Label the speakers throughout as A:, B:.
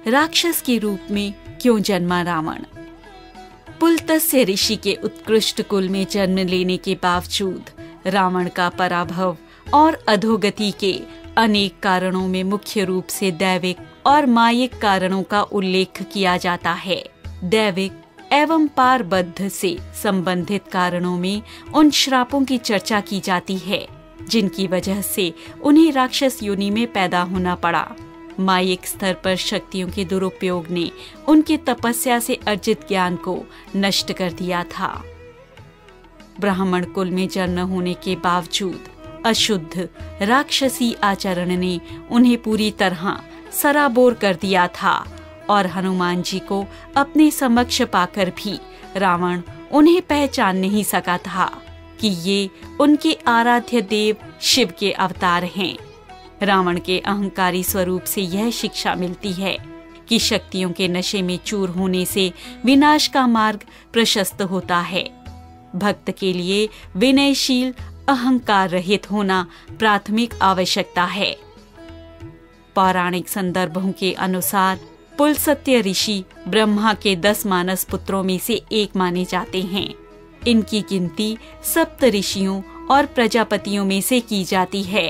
A: राक्षस के रूप में क्यों जन्मा रावण? पुलत्स्य ऋषि के उत्कृष्ट कुल में जन्म लेने के बावजूद रावण का पराभव और अधोगति के अनेक कारणों में मुख्य रूप से दैविक और मायिक कारणों का उल्लेख किया जाता है। दैविक एवं पारबद्ध से संबंधित कारणों में उन श्रापों की चर्चा की जाती है जिनकी वजह से उन्हें राक्षस योनि में पैदा होना पड़ा। मायिक स्तर पर शक्तियों के दुरुपयोग ने उनके तपस्या से अर्जित ज्ञान को नष्ट कर दिया था। ब्राह्मण कुल में जन्म होने के बावजूद अशुद्ध राक्षसी आचरण ने उन्हें पूरी तरह सराबोर कर दिया था और हनुमान जी को अपने समक्ष पाकर भी रावण उन्हें पहचान नहीं सका था कि ये उनके आराध्य देव शिव के अवतार हैं। रावण के अहंकारी स्वरूप से यह शिक्षा मिलती है कि शक्तियों के नशे में चूर होने से विनाश का मार्ग प्रशस्त होता है। भक्त के लिए विनयशील, अहंकार रहित होना प्राथमिक आवश्यकता है। पौराणिक संदर्भों के अनुसार पुलत्स्य ऋषि ब्रह्मा के 10 मानस पुत्रों में से एक माने जाते हैं। इनकी गिनती सप्त ऋषियों और प्रजापतियों में से की जाती है।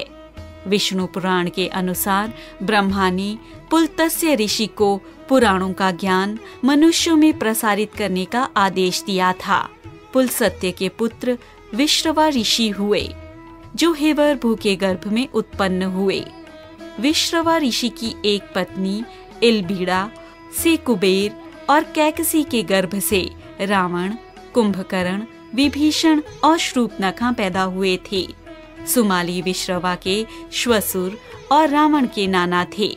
A: विष्णु पुराण के अनुसार ब्रह्मा ने पुलत्स्य ऋषि को पुराणों का ज्ञान मनुष्यों में प्रसारित करने का आदेश दिया था। पुलत्स्य के पुत्र विश्रवा ऋषि हुए, जो हेवरभू के गर्भ में उत्पन्न हुए। विश्रवा ऋषि की एक पत्नी इलबीड़ा से कुबेर और कैकसी के गर्भ से रावण, कुंभकर्ण, विभीषण और शूर्पणखा पैदा हुए थे। सुमाली विश्रवा के श्वसुर और रावण के नाना थे।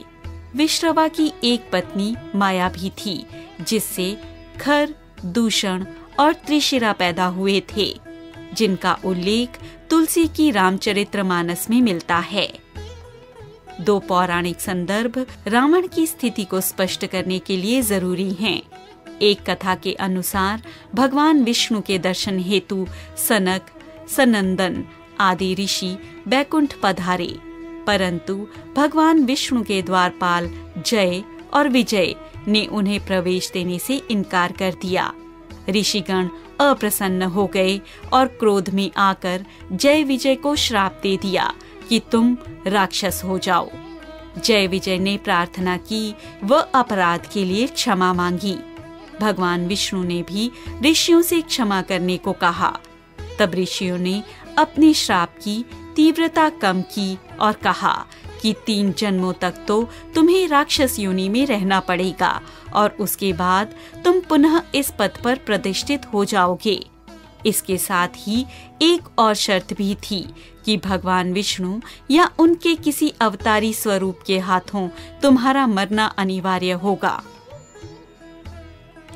A: विश्रवा की एक पत्नी माया भी थी, जिससे खर, दूषण और त्रिशिरा पैदा हुए थे, जिनका उल्लेख तुलसी की रामचरितमानस में मिलता है। 2 पौराणिक संदर्भ रावण की स्थिति को स्पष्ट करने के लिए जरूरी हैं। एक कथा के अनुसार भगवान विष्णु के दर्शन हेतु सनक, सनंदन आदि ऋषि बैकुंठ पधारे, परंतु भगवान विष्णु के द्वारपाल जय और विजय ने उन्हें प्रवेश देने से इनकार कर दिया। ऋषिगण अप्रसन्न हो गए और क्रोध में आकर जय विजय को श्राप दे दिया कि तुम राक्षस हो जाओ। जय विजय ने प्रार्थना की व अपराध के लिए क्षमा मांगी। भगवान विष्णु ने भी ऋषियों से क्षमा करने को कहा। तब ऋषियों ने अपने श्राप की तीव्रता कम की और कहा कि 3 जन्मों तक तो तुम्हें राक्षस योनि में रहना पड़ेगा और उसके बाद तुम पुनः इस पद पर प्रतिष्ठित हो जाओगे। इसके साथ ही एक और शर्त भी थी कि भगवान विष्णु या उनके किसी अवतारी स्वरूप के हाथों तुम्हारा मरना अनिवार्य होगा।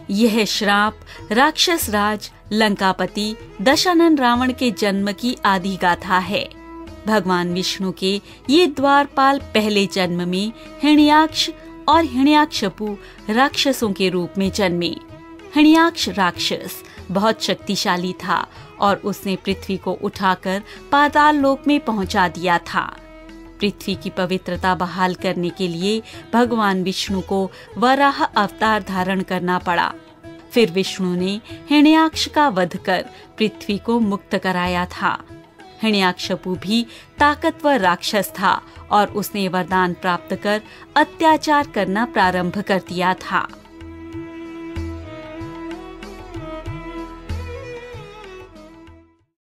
A: यह श्राप राक्षस राज लंकापति दशानन रावण के जन्म की आदि गाथा है। भगवान विष्णु के ये द्वारपाल पहले जन्म में हिरण्याक्ष और हिरण्याक्षपु राक्षसों के रूप में जन्मे। हिरण्याक्ष राक्षस बहुत शक्तिशाली था और उसने पृथ्वी को उठाकर पाताल लोक में पहुंचा दिया था। पृथ्वी की पवित्रता बहाल करने के लिए भगवान विष्णु को वराह अवतार धारण करना पड़ा। फिर विष्णु ने हिरण्याक्ष का वध कर पृथ्वी को मुक्त कराया था। हिरण्याक्षपु भी ताकतवर राक्षस था और उसने वरदान प्राप्त कर अत्याचार करना प्रारंभ कर दिया था।